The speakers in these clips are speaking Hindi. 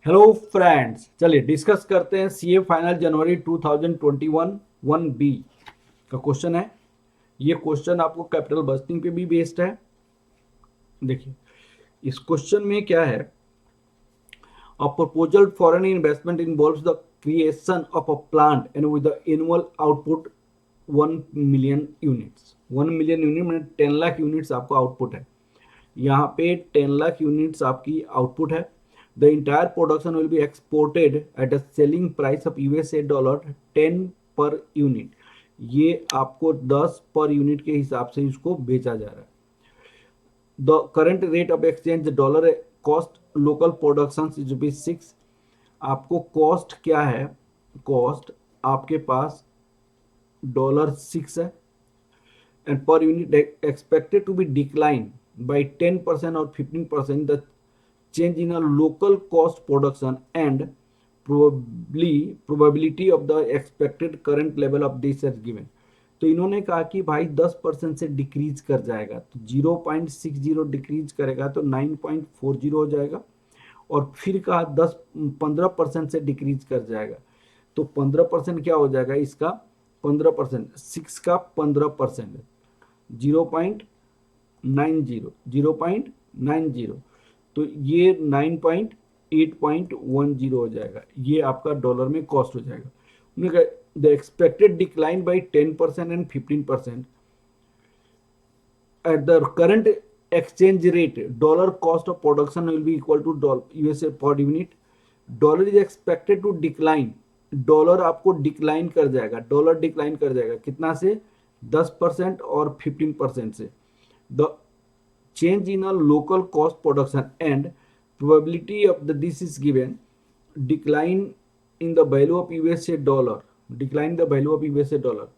हेलो फ्रेंड्स, चलिए डिस्कस करते हैं सीए फाइनल जनवरी 2021 1B का क्वेश्चन है। ये क्वेश्चन आपको कैपिटल बस्टिंग पे भी बेस्ड है। देखिए इस क्वेश्चन में क्या है, a proposal foreign investment involves the creation of a plant and with the annual output 1 million units. 1 million unit में 10 लाख यूनिट्स आपको आउटपुट है। यहाँ पे 10 लाख यूनिट्स आपकी आउटपुट है। The entire production will be exported at a selling price of USA dollar 10 per unit. ये आपको 10 पर यूनिट के हिसाब से इसको बेचा जा रहा है। The current rate of exchange dollar cost local production is ₹6। आपको कॉस्ट क्या है, कॉस्ट आपके पास $6 है and per unit expected to be declined by 10% or 15%. The change in a local cost production and probability of the expected current level of this is given. तो इन्होंने कहा कि भाई 10% से डिक्रीज कर जाएगा, तो 0.60 डिक्रीज करेगा तो 9.40 हो जाएगा। और फिर कहा 15% से डिक्रीज कर जाएगा तो 15% क्या हो जाएगा इसका, 15% 6 का 15% 0.90 तो ये 9.8.10 हो जाएगा। ये आपका डॉलर में कॉस्ट हो जाएगा। उन्होंने कहा the expected decline by 10% and 15% at the current exchange rate dollar cost of production will be equal to USA per unit. Dollar is expected to decline, dollar आपको डिक्लाइन कर जाएगा, डॉलर डिक्लाइन कर जाएगा कितना से, 10% और 15% से। The change in a local cost production and probability of the this is given, decline in the value of USA dollar, decline the value of USA dollar.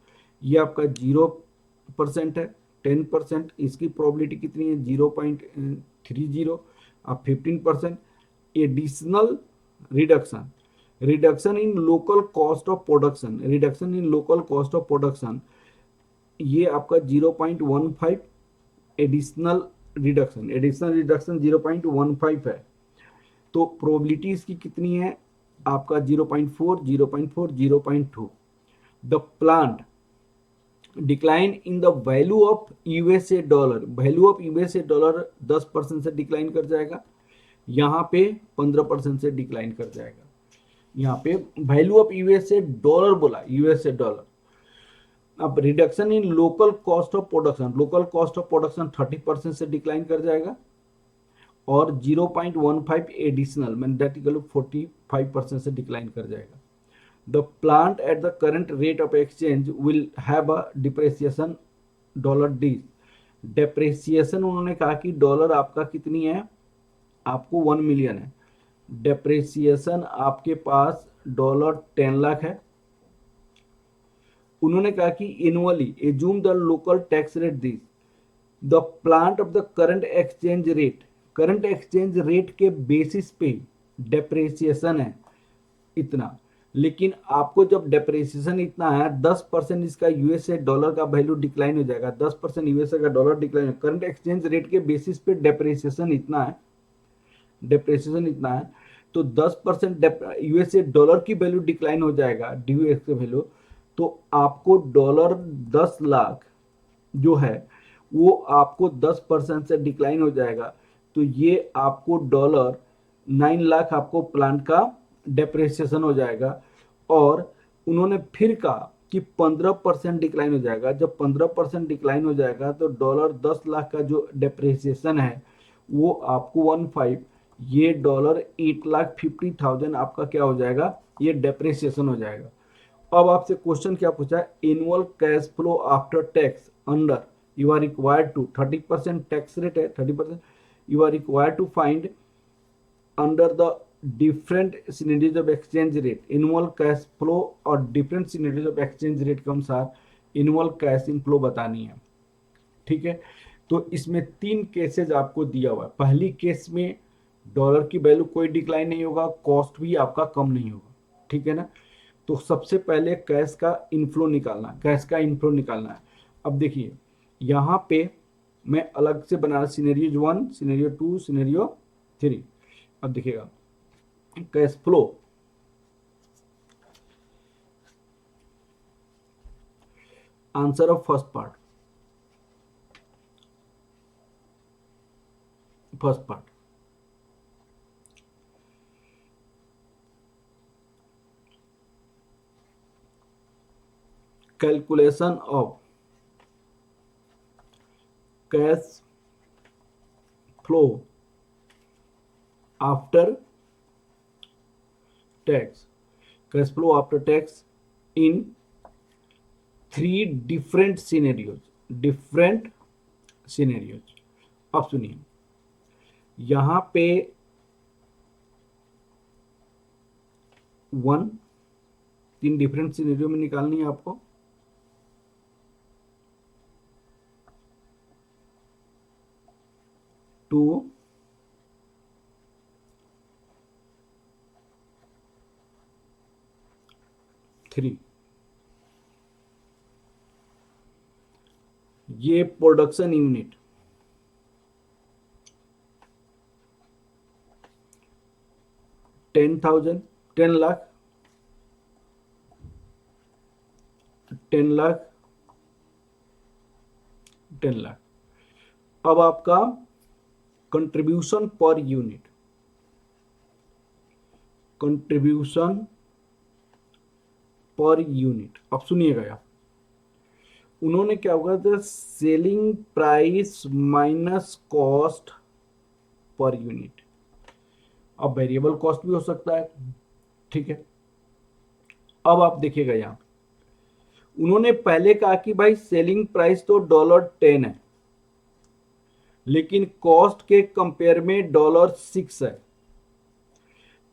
ये आपका 0% है, 10% इसकी प्रोबेबिलिटी कितनी है 0.30 और 15% additional reduction, reduction in local cost of production, reduction in local cost of production ये आपका 0.15 एडिशनल रिडक्शन, एडिशनल रिडक्शन 0.15 है। तो प्रोबेबिलिटी इसकी कितनी है आपका 0.4 0.4 0.2। The plant decline in the value of USA dollar, value of USA dollar 10% से डिक्लाइन कर जाएगा, यहाँ पे 15% से डिक्लाइन कर जाएगा। यहाँ पे वैल्यू ऑफ यूएसए डॉलर बोला, यूएसए डॉलर। अब reduction in local cost of production, local cost of production 30% से डिक्लाइन कर जाएगा और 0.15 एडिशनल मैंने दैट इक्वल 45% से डिक्लाइन कर जाएगा। The plant at the current rate of exchange will have a depreciation $D। Depreciation उन्होंने कहा कि डॉलर आपका कितनी है, आपको 1 मिलियन है, डेप्रेसिएशन आपके पास $10 लाख है। उन्होंने कहा कि annually assume the local tax rate this, the plant of the current exchange rate, current exchange rate के बेसिस पे डेप्रेसिएशन है इतना, लेकिन आपको जब डेप्रेसिएशन इतना है 10% इसका यूएसए डॉलर का वैल्यू डिक्लाइन हो जाएगा, 10% यूएसए का dollar decline, current exchange rate के बेसिस पे डेप्रेसिएशन इतना है, डेप्रेसिएशन इतना है तो 10% यूएसए डॉलर की वैल्यू डिक्लाइन हो जाएगा ड्यूएक्स के वैल्यू, तो आपको $10 लाख जो है वो आपको 10% से डिक्लाइन हो जाएगा। तो ये आपको $9 लाख आपको प्लांट का डेप्रेसिएशन हो जाएगा। और उन्होंने फिर कहा कि 15% डिक्लाइन हो जाएगा, जब 15% डिक्लाइन हो जाएगा तो $10 लाख का जो डेप्रेसिएशन है वो आपको 15 ये $8,50,000 आपका क्या हो जाएगा, ये डेप्रेसिएशन हो जाएगा। अब आपसे क्वेश्चन क्या पूछा है, annual cash flow after tax under you are required to 30% tax rate है 30%, you are required to find under the different scenarios of exchange rate annual cash flow और different scenarios of exchange rate के अनुसार एनुअल कैश इनफ्लो बतानी है। ठीक है, तो इसमें 3 केसेज आपको दिया हुआ है। पहली केस में डॉलर की वैल्यू कोई डिक्लाइन नहीं होगा, कॉस्ट भी आपका कम नहीं होगा, ठीक है ना। तो सबसे पहले कैश का इनफ्लो निकालना, कैश का इनफ्लो निकालना है। अब देखिए यहाँ पे मैं अलग से बना रहा, सिनेरियो 1 सिनेरियो 2 सिनेरियो 3। अब देखिएगा cash flow, answer of first part, first part. Calculation of cash flow after tax, cash flow after tax in 3 different scenarios, different scenarios. अब सुनिए, यहां पे 1, 3 डिफरेंट सिनेरियो में निकालनी है आपको। 2, 3, ये प्रोडक्शन यूनिट 10,000, 10 लाख, 10 लाख, 10 लाख। अब आपका contribution per unit, contribution per unit. अब सुनिएगा आप, उन्होंने क्या होगा था, selling price minus cost per unit. अब वेरिएबल कॉस्ट भी हो सकता है, ठीक है। अब आप देखिएगा यहां, उन्होंने पहले कहा कि भाई सेलिंग प्राइस तो $10 है, लेकिन कॉस्ट के कंपेयर में $6 है,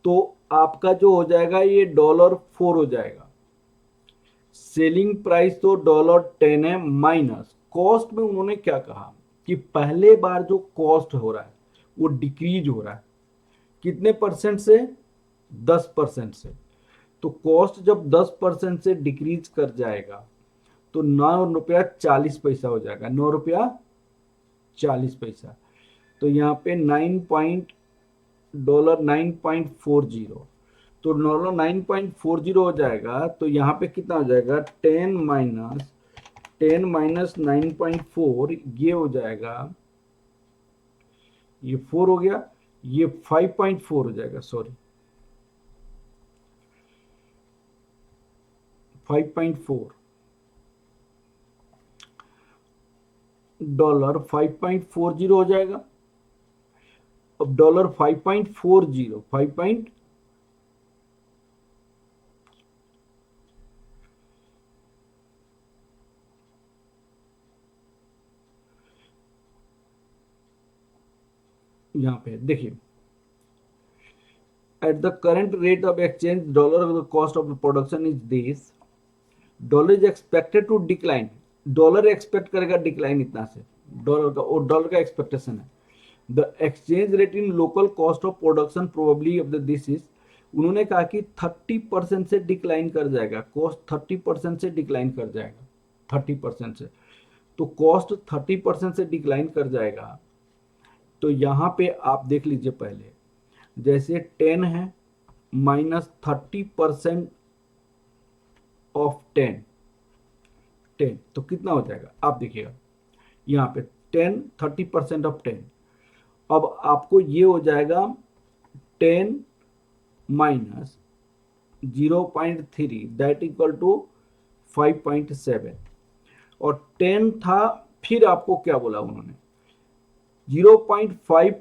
तो आपका जो हो जाएगा ये $4 हो जाएगा। सेलिंग प्राइस तो $10 है, माइनस कॉस्ट में उन्होंने क्या कहा कि पहले बार जो कॉस्ट हो रहा है वो डिक्रीज हो रहा है, कितने परसेंट से, 10% से। तो कॉस्ट जब 10% से डिक्रीज कर जाएगा तो ₹9.40 हो जाएगा, $9.40। तो यहाँ पे $9.40, तो $9.40 हो जाएगा। तो यहाँ पे कितना हो जाएगा, 10 माइनस 9.4, ये हो जाएगा, ये 4 हो गया, ये 5.4 हो जाएगा, सॉरी 5.4 $5.40 हो जाएगा। अब $5.40, 5. यहाँ पे देखिए, at the current rate of exchange dollar, the cost of the production is this, dollar is expected to decline, dollar expect करेगा डिक्लाइन इतना से, डॉलर का, और डॉलर का एक्सपेक्टेशन है। The exchange rate in local cost of production probably of the this is, उन्होंने कहा कि 30% से डिक्लाइन कर जाएगा, कॉस्ट 30% से डिक्लाइन कर जाएगा, 30% से। तो कॉस्ट 30% से डिक्लाइन कर जाएगा। तो यहां पे आप देख लीजिए, पहले जैसे 10 है, माइनस 30% ऑफ 10, तो कितना हो जाएगा आप देखिएगा यहाँ पे 10, 30% ऑफ 10। अब आपको ये हो जाएगा 10 माइनस 0.3, दैट इक्वल टू 5.7। और 10 था, फिर आपको क्या बोला उन्होंने, 0.5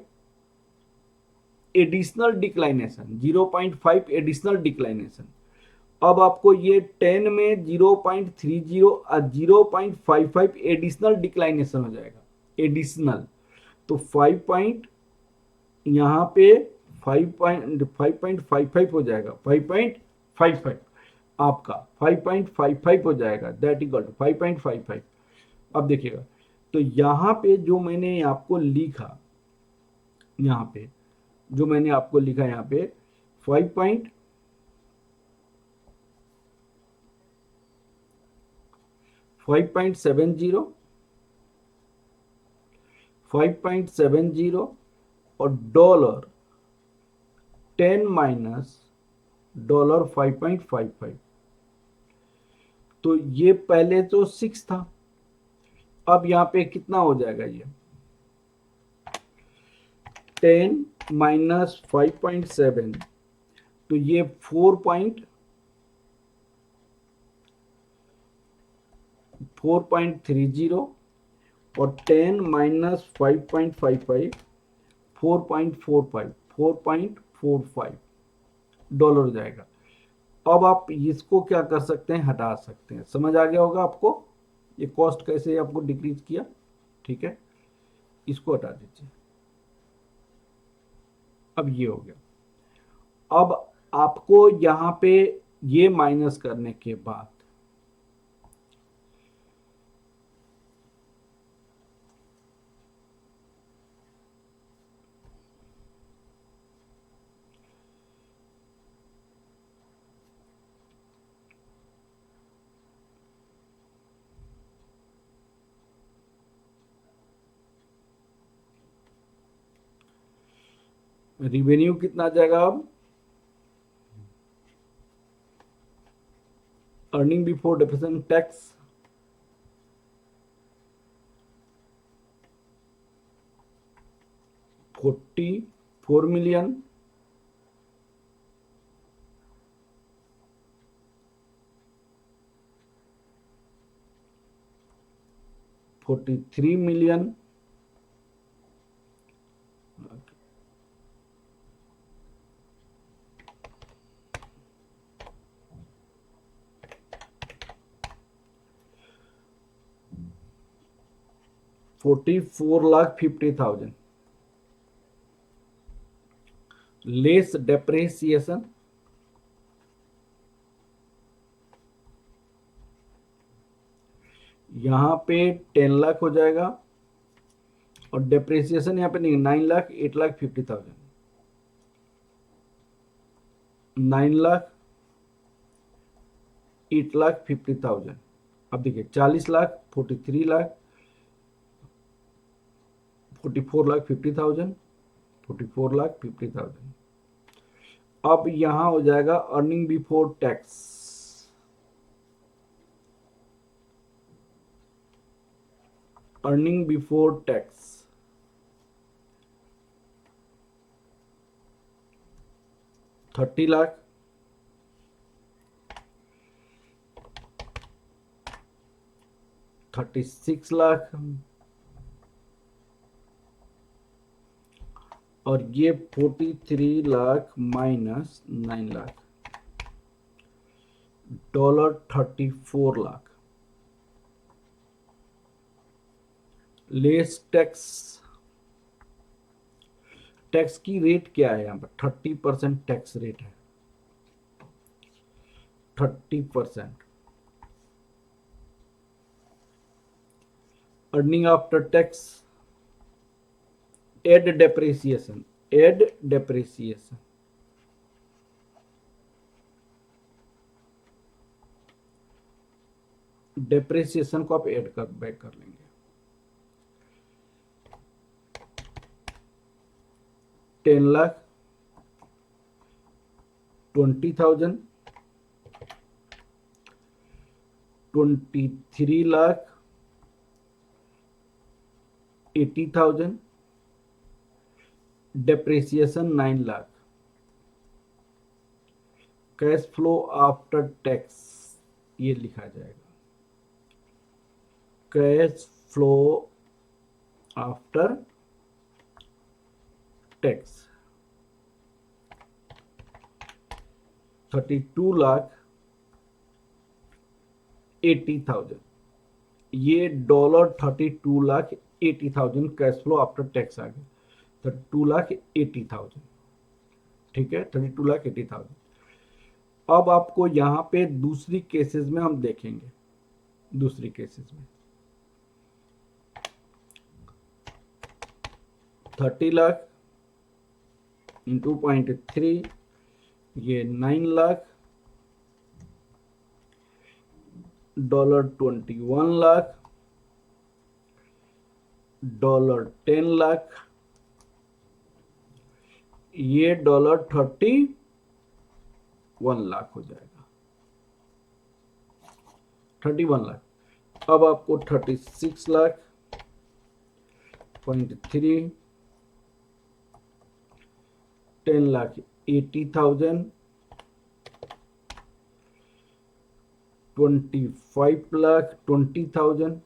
एडिशनल डिक्लाइनेशन, 0.5 एडिशनल डिक्लाइनेशन। अब आपको ये 10 में 0.30 और 0.55 एडिशनल डिक्लाइनेशन हो जाएगा, एडिशनल। तो 5 पॉइंट, यहाँ पे 5.55 हो जाएगा, 5.55 आपका 5.55 हो जाएगा, दैट इक्वल टू 5.55। अब देखिएगा, तो यहाँ पे जो मैंने आपको लिखा, यहाँ पे जो मैंने आपको लिखा, यहाँ पे 5.50, 5.70 और 10 माइनस डॉलर 5.55, तो ये पहले तो 6 था, अब यहाँ पे कितना हो जाएगा ये 10 माइनस 5.7, तो ये 4.30, और 10 माइनस 5.55 4.45 डॉलर हो जाएगा। अब आप इसको क्या कर सकते हैं, हटा सकते हैं। समझ आ गया होगा आपको ये कॉस्ट कैसे आपको डिक्रीज किया। ठीक है, इसको हटा दीजिए। अब ये हो गया। अब आपको यहां पे ये माइनस करने के बाद रिवेन्यू कितना आ जाएगा, अब earning before depression tax 44 million, $43 million, 44,50,000 less depreciation यहाँ पे 10 लाख हो जाएगा, और डेप्रेसिएशन यहाँ पे नहीं, 9 लाख 8,50,000, 9 लाख 8,50,000। अब देखिए 40 लाख, 43 लाख, 44,50,000, 44,50,000। अब यहां हो जाएगा earning before tax, earning before tax 30 lakh, 36 lakh, और ये 43 lakh minus 9 lakh, dollar 34 lakh less tax. Tax की रेट क्या है यहाँ पर, 30% टैक्स रेट है, 30%। Earning after tax, add depreciation, add depreciation, depreciation को आप ऐड कर बैक कर लेंगे। 10 lakh 20,000, 23 lakh 80,000, depreciation 9 lakh. Cash flow after tax ये लिखा जाएगा, कैश फ्लो आफ्टर टैक्स 32,80,000। ये dollar 32,80,000 cash flow after tax आ गया, 32,80,000। ठीक है, 32,80,000। अब आपको यहां पे दूसरी केसेस में हम देखेंगे, दूसरी केसेस में 30 लाख इंटू 0.3, ये 9 लाख, डॉलर 21 लाख, डॉलर 10 लाख, ये $31 लाख हो जाएगा, 31 लाख। अब आपको 36 लाख 0.3, 10,80,000, 25,20,000,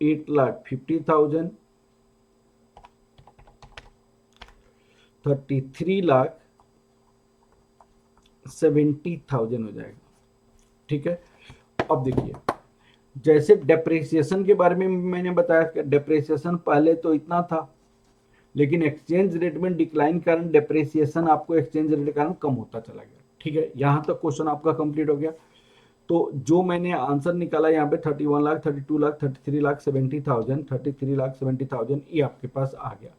8,50,000, 33,70,000 हो जाएगा। ठीक है, अब देखिए जैसे डेप्रिसिएशन के बारे में मैंने बताया कि डेप्रिसिएशन पहले तो इतना था, लेकिन एक्सचेंज रेट में डिक्लाइन के कारण डेप्रिसिएशन आपको एक्सचेंज रेट के कारण कम होता चला गया। ठीक है, यहां तक क्वेश्चन आपका कंप्लीट हो गया। तो जो मैंने आंसर निकाला यहाँ पे 31 लाख, 32 लाख, 33,70,000, 33,70,000 ये आपके पास आ गया।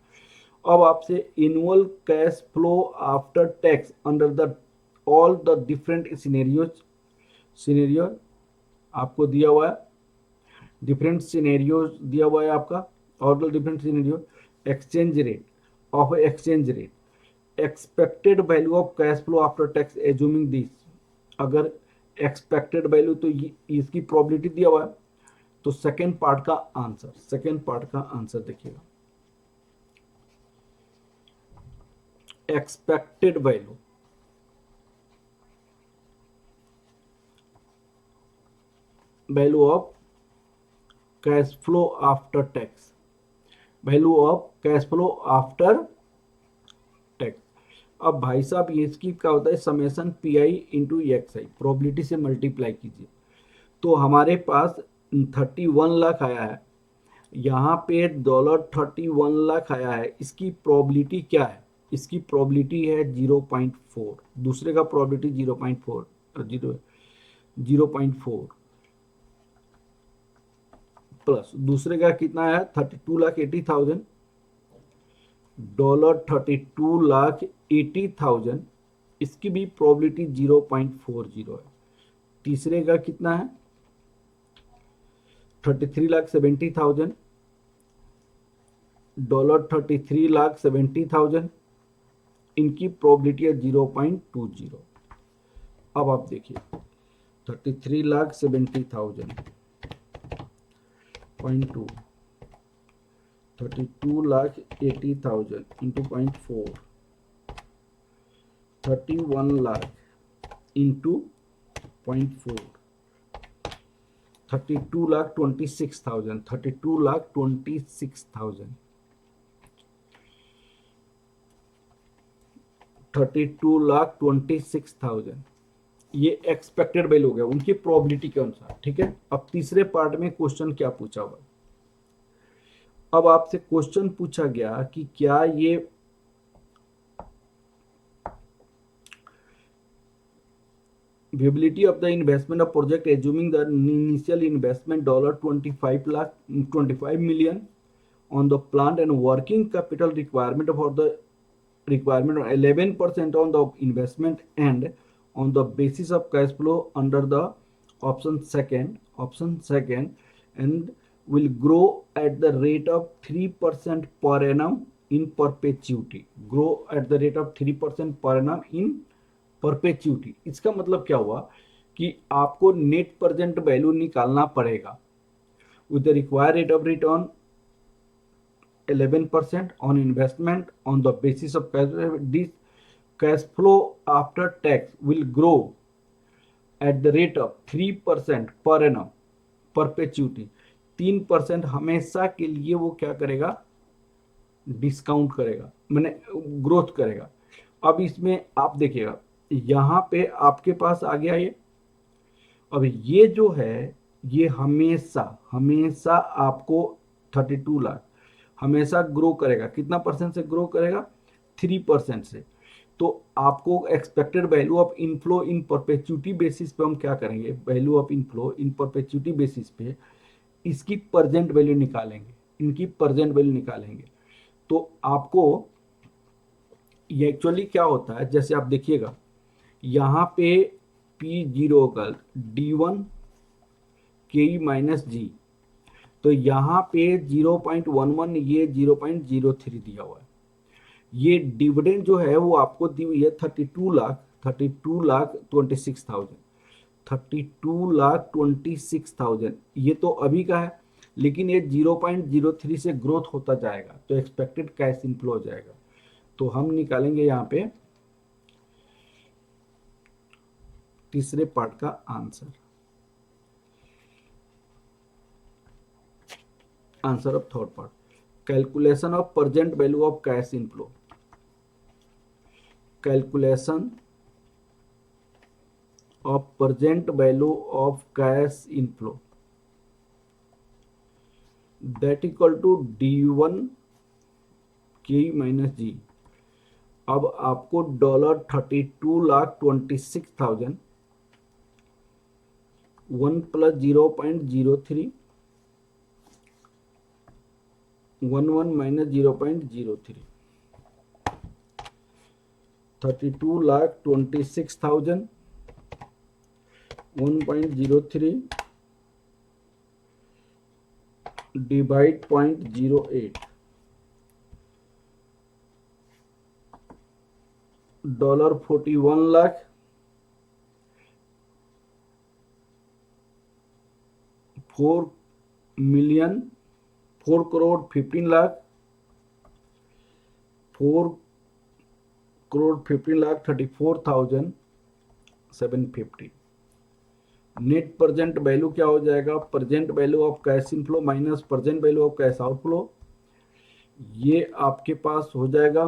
अब आपसे annual cash flow after tax under the all the different scenario आपको दिया हुआ है, डिफरेंट सिनेरियो दिया हुआ है आपका, all the different scenario, exchange rate, expected value of cash flow after tax assuming this. अगर एक्सपेक्टेड वैल्यू तो इसकी प्रोबेबिलिटी दिया हुआ है, तो सेकेंड पार्ट का आंसर देखिएगा, expected value of cash flow after tax, अब भाई साहब ये इसकी क्या होता है, summation P I into x I, probability से मल्टीप्लाई कीजिए। तो हमारे पास 31 लाख आया है, यहाँ पे $31 आया है, इसकी प्रोबेबिलिटी क्या है, इसकी प्रोबेबिलिटी है 0.4, दूसरे का प्रोबेबिलिटी 0.4 प्लस दूसरे का कितना है, 32,80,000, $32,80,000, इसकी भी प्रोबेबिलिटी 0.40 है। तीसरे का कितना है, 33,70,000, $33,70,000, इनकी प्रोबेबिलिटी है 0.20। अब आप देखिए 33,70,000.2, 32,80,000 इंटू 0.4, 31 लाख इंटू 0.4, 32,26,000, 32,26,000, ये एक्सपेक्टेड वैल्यू हो गया उनकी प्रोबेबिलिटी के अनुसार। ठीक है, अब तीसरे पार्ट में क्वेश्चन क्या पूछा हुआ, अब आपसे क्वेश्चन पूछा गया कि क्या ये viability of the investment of project assuming the initial investment $25 million on the plant and working capital requirement for the requirement of 11% on the investment and on the basis of cash flow under the option second and will grow at the rate of 3% per annum in perpetuity, grow at the rate of 3% per annum in परपेच्युटी। इसका मतलब क्या हुआ कि आपको नेट प्रेजेंट वैल्यू निकालना पड़ेगा with the required rate of return 11% on investment on the basis of this cash flow after tax will grow at the rate of 3% per annum परपेच्युटी। 3% हमेशा के लिए वो क्या करेगा, डिस्काउंट करेगा, मैंने ग्रोथ करेगा। अब इसमें आप देखिएगा यहाँ पे आपके पास आ गया ये, अब ये जो है ये हमेशा आपको 32 लाख हमेशा ग्रो करेगा, कितना परसेंट से ग्रो करेगा, 3% से। तो आपको expected value of inflow in perpetuity basis पे हम क्या करेंगे, value of inflow in perpetuity basis पे इसकी प्रेजेंट वैल्यू निकालेंगे, इनकी प्रेजेंट वैल्यू निकालेंगे। तो आपको ये एक्चुअली क्या होता है, जैसे आप देखिएगा यहाँ पे P0 का D1 KE माइनस जी, तो यहाँ पे 0.11, ये 0.03 दिया हुआ है। ये डिविडेंड जो है वो आपको दी हुई है 32,26,000, 32,26,000। ये तो अभी का है, लेकिन ये 0.03 से ग्रोथ होता जाएगा तो एक्सपेक्टेड कैश इनफ्लो हो जाएगा। तो हम निकालेंगे यहाँ पे तीसरे पार्ट का answer. Answer of third part, calculation of present value of cash inflow. Calculation of present value of cash inflow that equal to D1 K minus G. अब आपको $32,26,000 1 plus 0.03 11 minus 0.03 32,26,000 1.03 divide 0.08 $41 lakh 4 crore 15 lakh 4 crore 15 lakh 34,750। Net present value क्या हो जाएगा? Present value of cash inflow minus present value of cash outflow. ये आपके पास हो जाएगा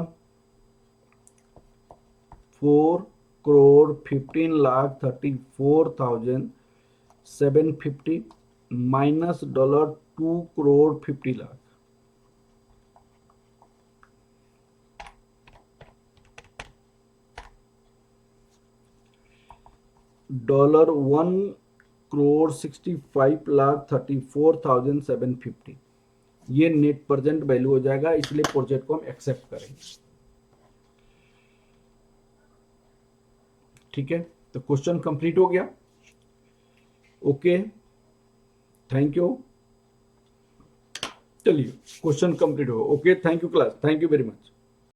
4 करोड़ 15 लाख 34,750 माइनस $2 करोड़ 50 लाख। $1 करोड़ 65 लाख 34,750। ये नेट प्रेजेंट वैल्यू हो जाएगा, इसलिए प्रोजेक्ट को हम एक्सेप्ट करेंगे। ठीक है, तो क्वेश्चन कंप्लीट हो गया। Okay, thank you. चलिए क्वेश्चन कंप्लीट हो। Okay, thank you class, thank you very much.